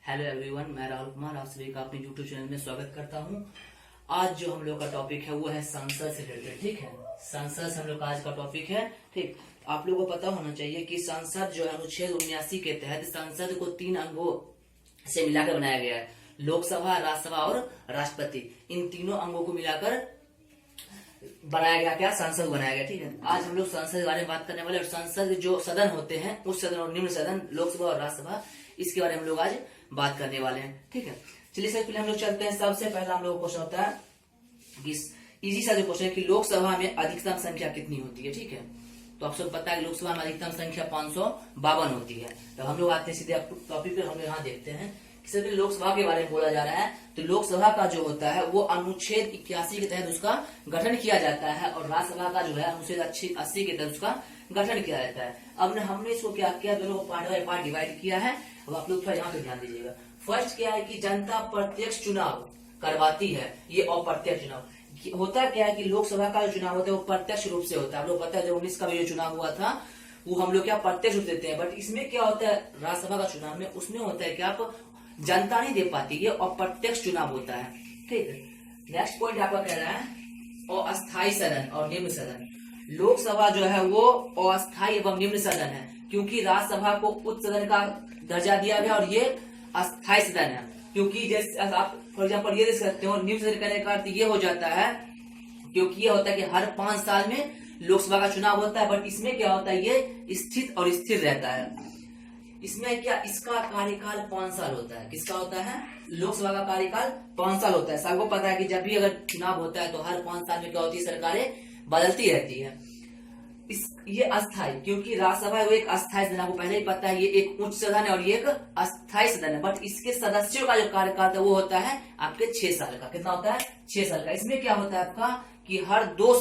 Hello everyone, मैं राहुल कुमार आप सभी का अपने यूट्यूब चैनल में स्वागत करता हूं। आज जो हम लोग का टॉपिक है वो है संसद से रिलेटेड। ठीक है, संसद से हम लोग का आज का टॉपिक है। ठीक, आप लोगों को पता होना चाहिए कि संसद जो है अनुच्छेद 79 के तहत संसद को 3 अंगों से मिलाकर बनाया गया है। लोकसभा, राज्यसभा और राष्ट्रपति, इन तीनों अंगों को मिलाकर बनाया गया क्या संसद बनाया गया। ठीक है, आज हम लोग संसद के बारे में बात करने वाले और संसद जो सदन होते हैं, उच्च सदन और निम्न सदन, लोकसभा और राज्यसभा, इसके बारे में हम लोग आज बात करने वाले हैं। ठीक है, चलिए सबसे पहले हम लोग चलते हैं। सबसे पहला हम लोग क्वेश्चन होता है कि इजी सा जो क्वेश्चन है कि लोकसभा में अधिकतम संख्या कितनी होती है। ठीक है, तो आप सब पता है कि लोकसभा में अधिकतम संख्या 552 होती है। तो हम लोग आते हैं सीधे टॉपिक पे। हम लोग यहाँ देखते हैं कि सिर्फ लोकसभा के बारे में बोला जा रहा है। तो लोकसभा का जो होता है वो अनुच्छेद 81 के तहत उसका गठन किया जाता है और राज्यसभा का जो है अनुच्छेद 80 के तहत उसका गठन किया जाता है। अब हमने इसको क्या किया, दोनों को पार्ट बाय पार्ट डिवाइड किया है। अब आप लोग थोड़ा यहाँ पे ध्यान दीजिएगा। फर्स्ट क्या है कि जनता प्रत्यक्ष चुनाव करवाती है, ये अप्रत्यक्ष चुनाव होता है। क्या है कि लोकसभा का जो चुनाव होता है वो प्रत्यक्ष रूप से होता है। आप लोग पता है जब 19 का भी जो चुनाव हुआ था वो हम लोग क्या प्रत्यक्ष रूप देते हैं। बट इसमें क्या होता है, राज्यसभा का चुनाव में उसमें होता है कि आप जनता नहीं दे पाती, ये अप्रत्यक्ष चुनाव होता है। ठीक है, नेक्स्ट पॉइंट आपका कह रहा है अस्थायी सदन और निम्न सदन। लोकसभा जो है वो अस्थायी एवं निम्न सदन है, क्योंकि राज्यसभा को उच्च सदन का दर्जा दिया गया और ये अस्थायी सदन है। क्योंकि जैसे आप फॉर एग्जाम्पल ये देख सकते हो, निम्न सदन करने का अर्थ ये हो जाता है, क्योंकि ये होता है कि हर 5 साल में लोकसभा का चुनाव होता है। बट इसमें क्या होता है, ये स्थित और स्थिर रहता है। इसमें क्या, इसका कार्यकाल 5 साल होता है। किसका होता है, लोकसभा का कार्यकाल 5 साल होता है। सबको पता है कि जब भी अगर चुनाव होता है तो हर 5 साल में क्या होती है, सरकारें बदलती रहती है। ये अस्थायी, क्योंकि राज्यसभा वो एक अस्थायी सदन, आपको पहले ही पता है, ये एक उच्च सदन है और ये एक अस्थायी सदन है। बट इसके सदस्यों का जो कार्यकाल है वो होता है आपके 6 साल का। कितना होता है, 6 साल का। इसमें क्या होता है आपका कि हर 2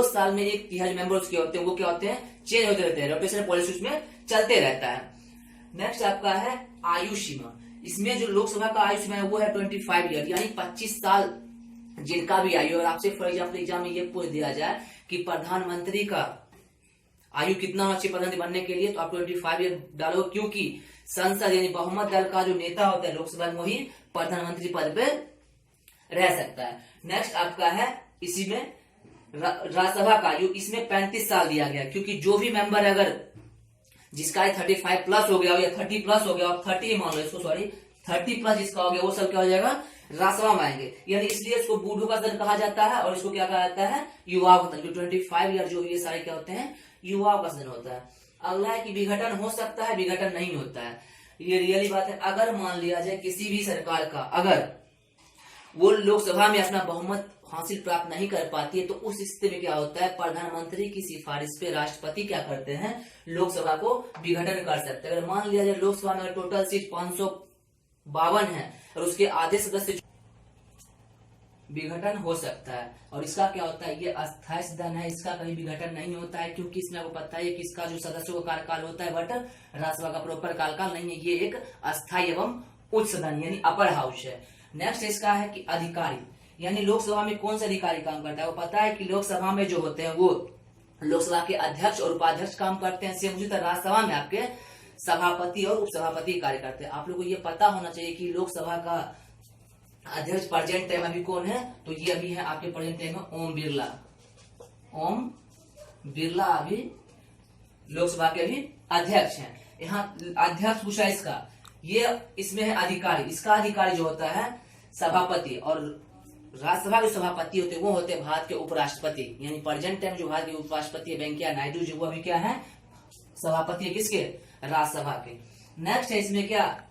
साल में एक तिहाई मेंबर उसके होते हैं, वो क्या होते हैं, चेंज होते रहते हैं। रोटेशन पॉलिसी उसमें चलते रहता है। नेक्स्ट आपका है आयु सीमा। इसमें जो लोकसभा का आयु सीमा है वो है 25 ईयर, यानी 25 साल जिनका भी आयु। और आपसे फॉर एग्जाम्पल एग्जाम में ये पूछ दिया जाए कि प्रधानमंत्री का आयु कितना होना चाहिए प्रधानमंत्री बनने के लिए, तो आप 25 ईयर डालो, क्योंकि संसद यानी बहुमत दल का जो नेता होता है लोकसभा में वही प्रधानमंत्री पद पे रह सकता है। नेक्स्ट आपका है इसी में राज्यसभा का आयु, इसमें 35 साल दिया गया, क्योंकि जो भी मेंबर अगर जिसका 35 प्लस हो गया या 30 प्लस हो गया, 30 मान लो इसको, सॉरी 30 प्लस जिसका हो गया वो सब क्या हो जाएगा, राज्यसभा में आएंगे। यानी इसलिए इसको बूढ़ों का सदन कहा जाता है और इसको क्या कहा जाता है, युवाओं का सदन। 25 ईयर जो ये सारे क्या होते हैं, युवाओं का सदन होता है। अगला है कि विघटन हो सकता है, विघटन नहीं होता है। ये रियली बात है। अगर मान लिया जाए किसी भी सरकार का अगर वो लोकसभा में अपना बहुमत हासिल प्राप्त नहीं कर पाती है, तो उस स्थिति में क्या होता है, प्रधानमंत्री की सिफारिश पे राष्ट्रपति क्या करते हैं, लोकसभा को विघटन कर सकते हैं। अगर मान लिया जाए लोकसभा में टोटल सीट 552 है और उसके आधे सदस्य, विघटन हो सकता है। और इसका क्या होता है, ये अस्थायी सदन है, इसका कहीं विघटन नहीं होता है, क्योंकि इसमें आपको पता है कि इसका जो सदस्यों का कार्यकाल होता है, बट राज्यसभा का प्रॉपर कार्यकाल नहीं है। ये एक अस्थायी एवं उच्च सदन यानी अपर हाउस है। नेक्स्ट इसका है कि अधिकारी, यानी लोकसभा में कौन सा अधिकारी काम करता है। वो पता है कि लोकसभा में जो होते हैं वो लोकसभा के अध्यक्ष और उपाध्यक्ष काम करते हैं। सेम उसी तरह राज्यसभा में आपके सभापति और उपसभापति कार्य करते हैं। आप लोगों को ये पता होना चाहिए कि लोकसभा का अध्यक्ष प्रेजेंट टाइम अभी कौन है, तो ये अभी है आपके प्रेजेंट टाइम में ओम बिरला। ओम बिरला अभी लोकसभा के अभी अध्यक्ष हैं। यहाँ अध्यक्ष पूछा इसका, ये इसमें है अधिकारी। इसका अधिकारी जो होता है सभापति, और राज्यसभा के सभापति होते हैं वो होते हैं भारत के उपराष्ट्रपति। यानी प्रेजेंट टाइम जो भारत के उपराष्ट्रपति है वेंकैया नायडू जी, वो अभी क्या है, सभापति है किसके, राज्यसभा के। नेक्स्ट है इसमें क्या,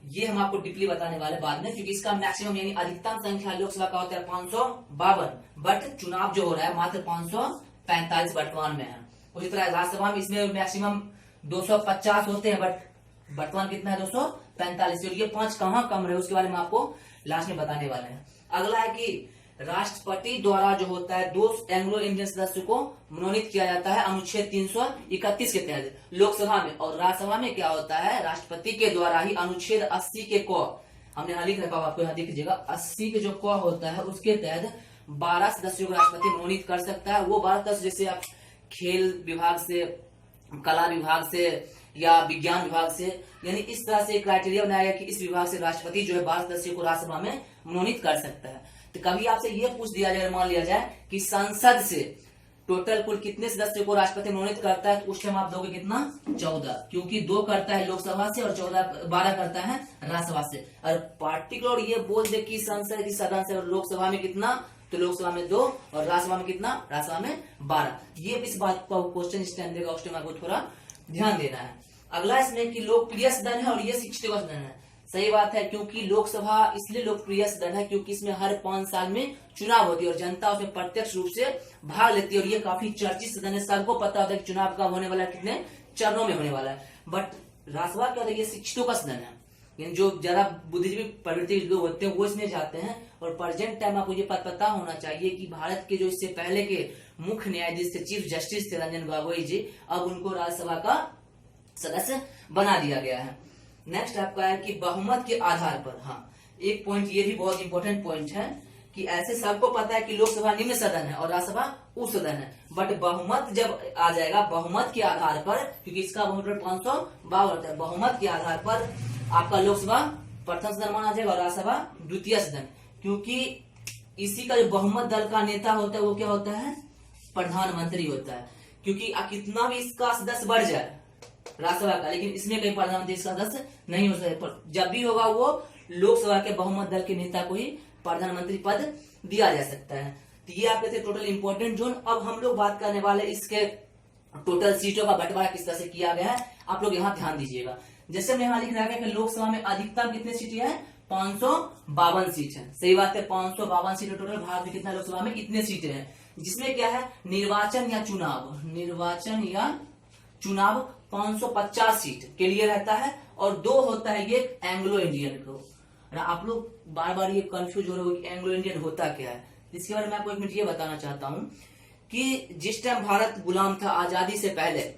ये हम आपको डीपली बताने वाले बाद में, क्योंकि इसका मैक्सिमम यानी अधिकतम संख्या लोकसभा का होता है 552, बट चुनाव जो हो रहा है मात्र 545 वर्तमान में है। उसी तरह राज्यसभा में इसमें मैक्सिमम 250 होते हैं, बट वर्तमान कितना है, 245। और ये 5 कहाँ कम रहे उसके बारे में आपको लास्ट में बताने वाले हैं। अगला है कि राष्ट्रपति द्वारा जो होता है 2 एंग्लो इंडियन सदस्यों को मनोनीत किया जाता है अनुच्छेद 331 के तहत लोकसभा में। और राज्यसभा में क्या होता है, राष्ट्रपति के द्वारा ही अनुच्छेद 80 के क, हमने यहाँ लिख रखा, आपको यहाँ दिख लीजिएगा, 80 के जो क होता है उसके तहत 12 सदस्यों को राष्ट्रपति मनोनीत कर सकता है। वो 12 सदस्य जैसे आप खेल विभाग से, कला विभाग से या विज्ञान विभाग से, यानी इस तरह से क्राइटेरिया बनाया गया कि इस विभाग से राष्ट्रपति जो है 12 सदस्यों को राज्यसभा में मनोनीत कर सकता है। तो कभी आपसे ये पूछ दिया जाए, मान लिया जाए कि संसद से टोटल कुल कितने सदस्यों को राष्ट्रपति मनोनीत करता है, तो उस टाइम आप दोगे कितना, 14, क्योंकि 2 करता है लोकसभा से और 12 करता है राज्यसभा से। और पार्टिकुलर ये बोल दे कि संसद की सदन से लोकसभा में कितना, तो लोकसभा में 2 और राज्यसभा में कितना, राज्यसभा में 12। ये इस बात का क्वेश्चन इस टाइम देगा, उस टाइम आपको थोड़ा ध्यान देना है। अगला इसमें कि लोकप्रिय सदन है और ये शिक्षित सदन है। सही बात है, क्योंकि लोकसभा इसलिए लोकप्रिय सदन है क्योंकि इसमें हर 5 साल में चुनाव होती है और जनता उसमें प्रत्यक्ष रूप से भाग लेती है और ये काफी चर्चित सदन है। सबको पता होता है कि चुनाव कब होने वाला है, कितने चरणों में होने वाला है। बट राज्यसभा क्या होता है, ये शिक्षितों का सदन है, यानी जो ज्यादा बुद्धिजीवी प्रवृत्ति के लोग होते हैं वो इसमें जाते हैं। और प्रेजेंट टाइम आपको ये पता होना चाहिए कि भारत के जो इससे पहले के मुख्य न्यायाधीश थे, चीफ जस्टिस थे रंजन गोगोई जी, अब उनको राज्यसभा का सदस्य बना दिया गया है। नेक्स्ट आपका है कि बहुमत के आधार पर, हाँ एक पॉइंट ये भी बहुत इंपॉर्टेंट पॉइंट है कि ऐसे सबको पता है कि लोकसभा निम्न सदन है और राज्यसभा उच्च सदन है, बट बहुमत जब आ जाएगा बहुमत के आधार पर, क्योंकि इसका बहुमत 552 होता है, बहुमत के आधार पर आपका लोकसभा प्रथम सदन माना जाएगा और राज्यसभा द्वितीय सदन, क्योंकि इसी का जो बहुमत दल का नेता होता है वो क्या होता है, प्रधानमंत्री होता है। क्योंकि कितना भी इसका सदस्य बढ़ जाए राज्यसभा का, लेकिन इसमें कहीं प्रधानमंत्री इसका सदस्य नहीं हो सकता, जब भी होगा वो लोकसभा के बहुमत दल के नेता को ही प्रधानमंत्री पद दिया जा सकता है। तो ये आपके थे टोटल इंपोर्टेंट जोन। अब हम लोग बात करने वाले इसके टोटल सीटों का बंटवारा किस तरह से किया गया है, आप लोग यहाँ ध्यान दीजिएगा। जैसे हमने यहाँ लिख रहा है कि लोकसभा में अधिकतम कितने सीटें हैं, 552 सीट है। सही बात है, 552 सीटें टोटल। भारत में कितना लोकसभा में कितने सीटें हैं, जिसमें क्या है निर्वाचन या चुनाव 550 सीट के लिए रहता है और 2 होता है ये एंग्लो इंडियन को। आप लोग बार बार ये कंफ्यूज हो रहे हो कि एंग्लो इंडियन होता क्या है, इसके बारे में आपको एक मिनट ये बताना चाहता हूं कि जिस टाइम भारत गुलाम था आजादी से पहले,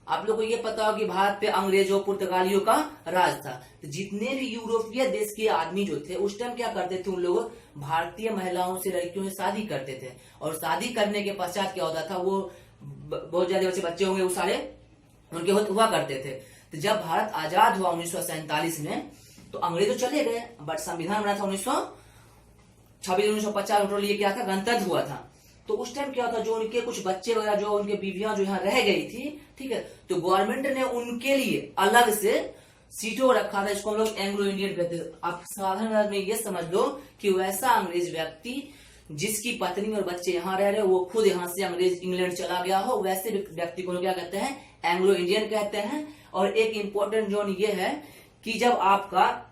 आप लोग को ये पता हो कि भारत पे अंग्रेजों पुर्तगालियों का राज था। तो जितने भी यूरोपीय देश के आदमी जो थे उस टाइम क्या करते थे, उन लोग भारतीय महिलाओं से, लड़कियों से शादी करते थे और शादी करने के पश्चात क्या होता था, वो बहुत ज्यादा बच्चे होंगे वो सारे उनके हुआ करते थे। तो जब भारत आजाद हुआ 1947 में, तो अंग्रेज तो चले गए, बट संविधान बना था 1950 ये क्या था, गणतंत्र हुआ था। तो उस टाइम क्या था, जो उनके कुछ बच्चे वगैरह, जो उनके बीवियां जो यहाँ रह गई थी, ठीक है, तो गवर्नमेंट ने उनके लिए अलग से सीटों रखा था। इसको हम लोग एंग्लो इंडियन कहते हैं। आप साधारण में ये समझ लो कि वैसा अंग्रेज व्यक्ति जिसकी पत्नी और बच्चे यहाँ रह रहे, वो खुद यहाँ से अंग्रेज इंग्लैंड चला गया हो, वैसे व्यक्ति को क्या कहते हैं, एंग्लो इंडियन कहते हैं। और एक इंपॉर्टेंट जोन ये है कि जब आपका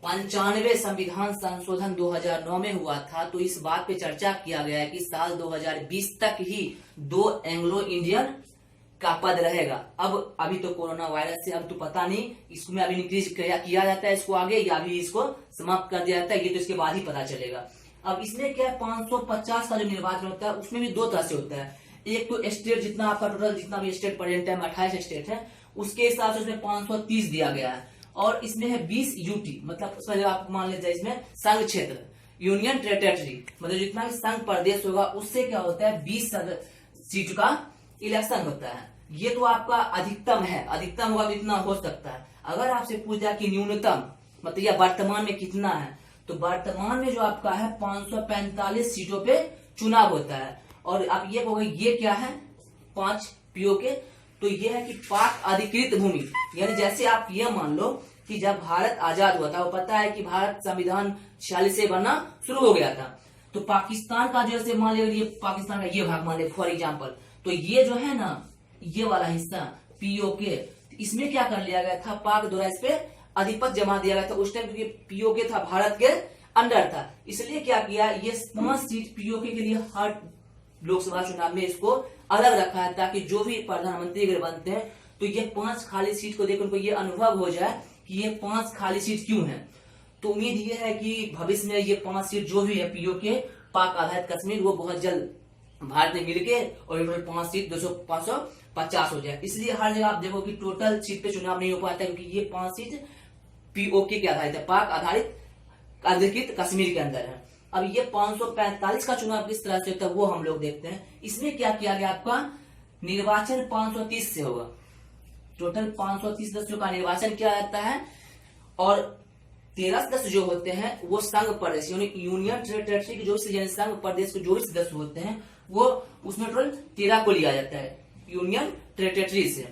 95 संविधान संशोधन 2009 में हुआ था, तो इस बात पे चर्चा किया गया है कि साल 2020 तक ही 2 एंग्लो इंडियन का पद रहेगा। अब अभी तो कोरोना वायरस से अब तो पता नहीं इसमें अभी इंक्रीज किया जाता है इसको आगे, या अभी इसको समाप्त कर दिया जाता है, ये तो इसके बाद ही पता चलेगा। अब इसमें क्या है, 550 का जो निर्वाचन होता है उसमें भी 2 तरह से होता है। एक तो स्टेट, जितना आपका टोटल जितना भी स्टेट प्रेजेंट टाइम 28 स्टेट है, उसके हिसाब से उसमें 530 दिया गया है। और इसमें है 20 यूटी, मतलब उसमें आप मान लीजिए इसमें संघ क्षेत्र, यूनियन टेरिटरी, मतलब जितना भी संघ प्रदेश होगा उससे क्या होता है 20 सीट का इलेक्शन होता है। ये तो आपका अधिकतम है, अधिकतम होगा तो इतना हो सकता है। अगर आपसे पूछ जाए कि न्यूनतम मतलब या वर्तमान में कितना है, तो वर्तमान में जो आपका है 545 सीटों पे चुनाव होता है। और आप ये कहोगे ये क्या है, 5 पीओके, तो ये है कि पाक अधिकृत भूमि, यानी जैसे आप ये मान लो कि जब भारत आजाद हुआ था, वो पता है कि भारत संविधान 46 से बनना शुरू हो गया था, तो पाकिस्तान का जैसे मान लिया, ये पाकिस्तान का ये भाग मान लिया फॉर एग्जाम्पल, तो ये जो है ना ये वाला हिस्सा पीओके, इसमें क्या कर लिया गया था, पाक द्वारा इस पे अधिपत्य जमा दिया गया था। उस टाइम पीओके था भारत के अंडर था, इसलिए क्या किया, ये 5 सीट पीओके के लिए हर लोकसभा चुनाव में इसको अलग रखा है, ताकि जो भी प्रधानमंत्री अगर बनते हैं तो ये 5 खाली सीट को देख उनको ये अनुभव हो जाए कि ये 5 खाली सीट क्यों है। तो उम्मीद ये है कि भविष्य में ये 5 सीट जो भी है पीओके पाक आधारित कश्मीर, वो बहुत जल्द भारत में मिलके और टोटल 5 सीट 550 हो जाए। इसलिए हर जगह आप देखो कि टोटल सीट पे चुनाव नहीं हो पाता है, क्योंकि ये 5 सीट पीओके के आधारित है, पाक आधारित अधिकृत कश्मीर के अंदर है। अब ये 545 का चुनाव किस तरह से होता है वो हम लोग देखते हैं। इसमें क्या किया गया, आपका निर्वाचन 530 से होगा, टोटल 530 सदस्यों का निर्वाचन किया जाता है और 13 सदस्य जो होते हैं वो संघ प्रदेश यानी यूनियन टेरिटरी के जो भी संघ प्रदेश के जो भी सदस्य होते हैं वो उसमें टोटल 13 को लिया जाता है यूनियन टेरिटरी से।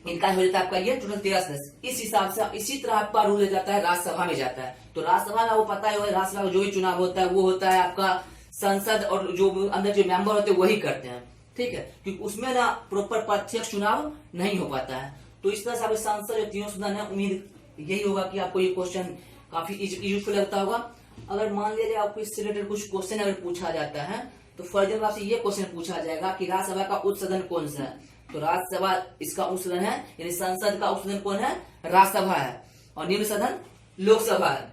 इनका हो जाता है आपका ये टोटल 13 सदस्य। इस हिसाब से इसी तरह आपका रूल हो जाता है राज्यसभा में जाता है। तो राज्यसभा का वो पता है, राज्यसभा का जो भी चुनाव होता है वो होता है आपका संसद और जो अंदर जो मेंबर होते हैं वही करते हैं, ठीक है, क्योंकि उसमें ना प्रॉपर प्रत्यक्ष चुनाव नहीं हो पाता है। तो इस तरह से आपके सांसद जो तीनों सदन है, उम्मीद यही होगा कि आपको ये क्वेश्चन काफी यूजफुल लगता होगा। अगर मान लीजिए आपको इससे रिलेटेड कुछ क्वेश्चन अगर पूछा जाता है तो फॉर एग्जाम्पल आपसे ये क्वेश्चन पूछा जाएगा कि राज्यसभा का उच्च सदन कौन सा है, तो राज्यसभा इसका उच्च सदन है, यानी संसद का उच्च सदन कौन है, राज्यसभा है, और निम्न सदन लोकसभा है।